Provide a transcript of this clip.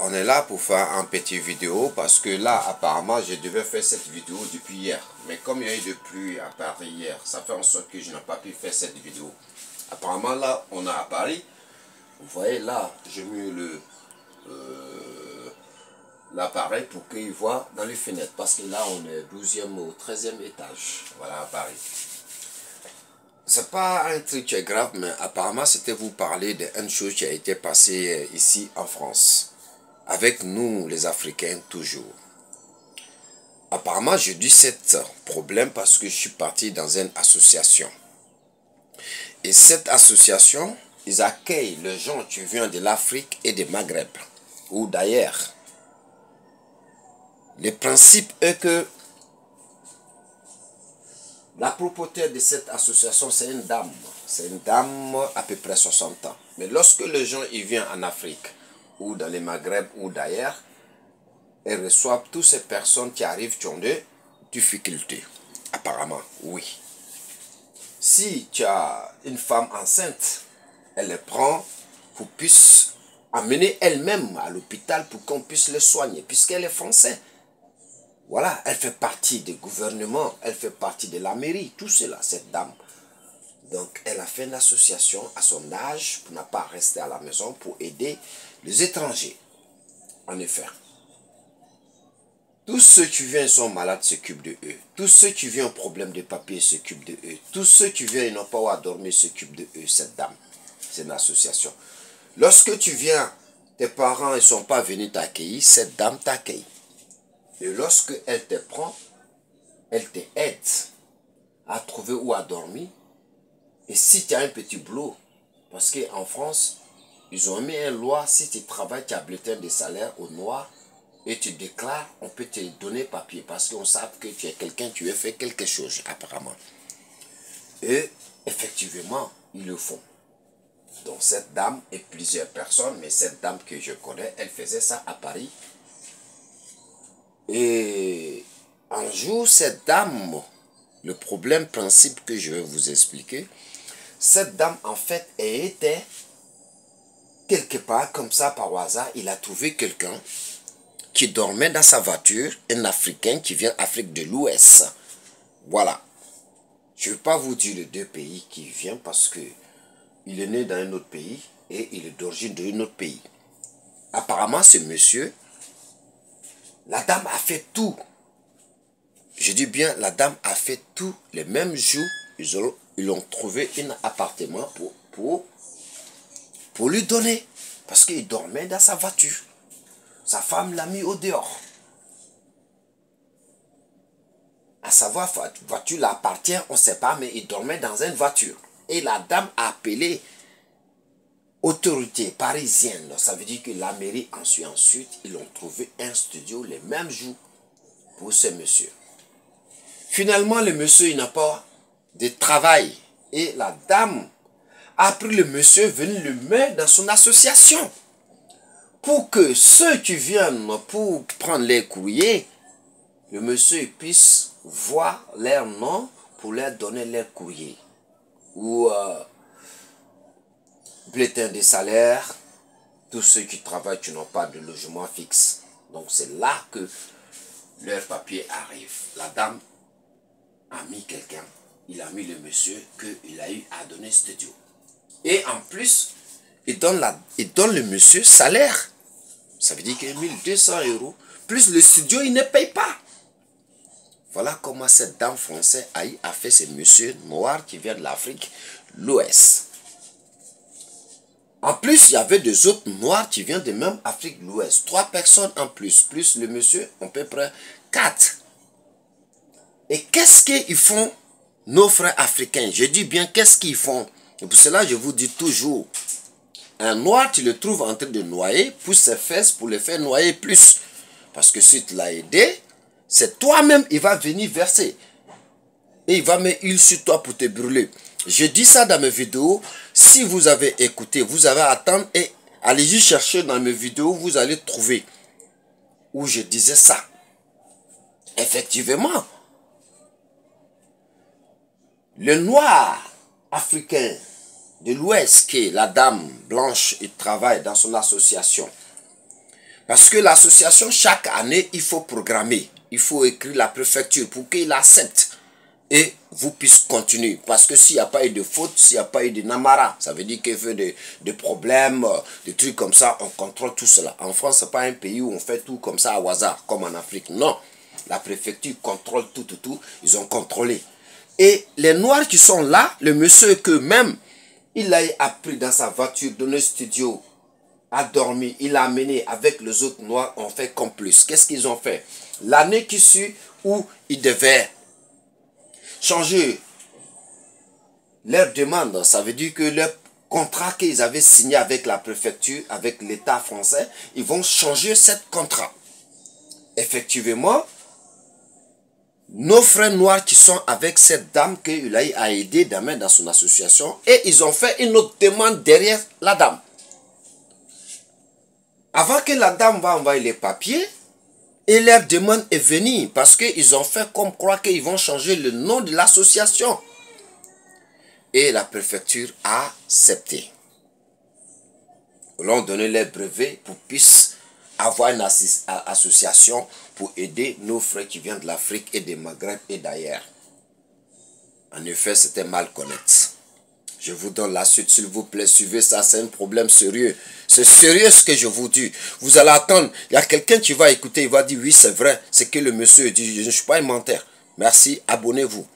on est là pour faire un petit vidéo parce que là, apparemment, je devais faire cette vidéo depuis hier. Mais comme il y a eu de pluie à Paris hier, ça fait en sorte que je n'ai pas pu faire cette vidéo. Apparemment, là, on a à Paris. Vous voyez, là, j'ai mis l'appareil pour qu'il voit dans les fenêtres. Parce que là, on est 12e au 13e étage. Voilà, à Paris. C'est pas un truc qui est grave, mais apparemment, c'était vous parler d'une chose qui a été passée ici en France. Avec nous, les Africains, toujours. Apparemment, je dis cet problème parce que je suis parti dans une association. Et cette association, ils accueillent les gens qui viennent de l'Afrique et du Maghreb, ou d'ailleurs. Le principe est que la propriétaire de cette association, c'est une dame. C'est une dame à peu près 60 ans. Mais lorsque les gens ils viennent en Afrique, ou dans les Maghreb, ou d'ailleurs, ils reçoivent toutes ces personnes qui arrivent qui ont des difficultés. Apparemment, oui. Si tu as une femme enceinte, elle les prend pour puisse amener elle-même à l'hôpital pour qu'on puisse le soigner, puisqu'elle est française. Voilà, elle fait partie du gouvernement, elle fait partie de la mairie, tout cela, cette dame. Donc, elle a fait une association à son âge pour ne pas rester à la maison pour aider les étrangers. En effet, tous ceux qui viennent sont malades s'occupent de eux. Tous ceux qui viennent au problème de papier s'occupent de eux. Tous ceux qui viennent et n'ont pas où à dormir s'occupent de eux, cette dame. C'est une association. Lorsque tu viens, tes parents ne sont pas venus t'accueillir, cette dame t'accueille. Et lorsque elle te prend, elle t'aide à trouver où à dormir. Et si tu as un petit boulot, parce qu'en France, ils ont mis une loi, si tu travailles, tu as bulletin de salaire au noir, et tu déclares, on peut te donner papier, parce qu'on sait que tu es quelqu'un, tu as fait quelque chose, apparemment. Et effectivement, ils le font. Donc cette dame et plusieurs personnes, mais cette dame que je connais, elle faisait ça à Paris. Et un jour, cette dame, le problème principe que je vais vous expliquer, cette dame, en fait, elle était quelque part, comme ça, par hasard, il a trouvé quelqu'un qui dormait dans sa voiture, un Africain qui vient d'Afrique de l'Ouest. Voilà. Je ne vais pas vous dire les deux pays qui viennent parce que il est né dans un autre pays et il est d'origine d'un autre pays. Apparemment, ce monsieur, la dame a fait tout. Je dis bien, la dame a fait tout. Le même jour, ils ont trouvé un appartement pour lui donner. Parce qu'il dormait dans sa voiture. Sa femme l'a mis au dehors. À savoir, la voiture l'appartient, on ne sait pas, mais il dormait dans une voiture. Et la dame a appelé autorité parisienne. Ça veut dire que la mairie, ensuite, ils ont trouvé un studio le même jour pour ce monsieur. Finalement, le monsieur, il n'a pas de travail. Et la dame a pris le monsieur, venu le mettre dans son association. Pour que ceux qui viennent pour prendre les courriers, le monsieur puisse voir leur nom pour leur donner leur courrier. Ou bulletin de salaire, tous ceux qui travaillent qui n'ont pas de logement fixe. Donc c'est là que leur papier arrive. La dame a mis quelqu'un, il a mis le monsieur qu'il a eu à donner studio. Et en plus, il donne le monsieur salaire. Ça veut dire que 1200 €, plus le studio, il ne paye pas. Voilà comment cette dame française a fait ce monsieur noir qui vient de l'Afrique, l'Ouest. En plus, il y avait des autres noirs qui viennent de même Afrique de l'Ouest. 3 personnes en plus, plus le monsieur, à peu près 4. Et qu'est-ce qu'ils font, nos frères africains? Je dis bien, qu'est-ce qu'ils font? Et pour cela, je vous dis toujours, un noir, tu le trouves en train de noyer, pousse ses fesses pour le faire noyer plus. Parce que si tu l'as aidé, c'est toi-même, il va venir verser. Et il va mettre huile sur toi pour te brûler. Je dis ça dans mes vidéos. Si vous avez écouté, vous avez à attendre et allez-y chercher dans mes vidéos, vous allez trouver où je disais ça. Effectivement, le noir africain de l'Ouest, qui est la dame blanche, il travaille dans son association. Parce que l'association, chaque année, il faut programmer. Il faut écrire la préfecture pour qu'il accepte. Et vous puissiez continuer. Parce que s'il n'y a pas eu de faute, s'il n'y a pas eu de namara, ça veut dire qu'il y a des problèmes, des trucs comme ça, on contrôle tout cela. En France, ce n'est pas un pays où on fait tout comme ça au hasard, comme en Afrique. Non. La préfecture contrôle tout. Ils ont contrôlé. Et les Noirs qui sont là, le monsieur que même, il a appris dans sa voiture, dans le studio, a dormi, il a amené avec les autres Noirs, on fait comme plus. Qu'est-ce qu'ils ont fait? L'année qui suit, où ils devaient changer leur demande, ça veut dire que leur contrat qu'ils avaient signé avec la préfecture, avec l'État français, ils vont changer ce contrat. Effectivement, nos frères noirs qui sont avec cette dame qu'il a aidé d'amener dans son association, et ils ont fait une autre demande derrière la dame. Avant que la dame va envoyer les papiers, et leur demande est venue parce qu'ils ont fait comme croire qu'ils vont changer le nom de l'association. Et la préfecture a accepté. Ils leur ont donné les brevets pour qu'ils puissent avoir une association pour aider nos frères qui viennent de l'Afrique et des Maghreb et d'ailleurs. En effet, c'était mal connaître. Je vous donne la suite, s'il vous plaît, suivez ça, c'est un problème sérieux. C'est sérieux ce que je vous dis. Vous allez attendre, il y a quelqu'un qui va écouter, il va dire, oui, c'est vrai, c'est que le monsieur dit, je ne suis pas un menteur. Merci, abonnez-vous.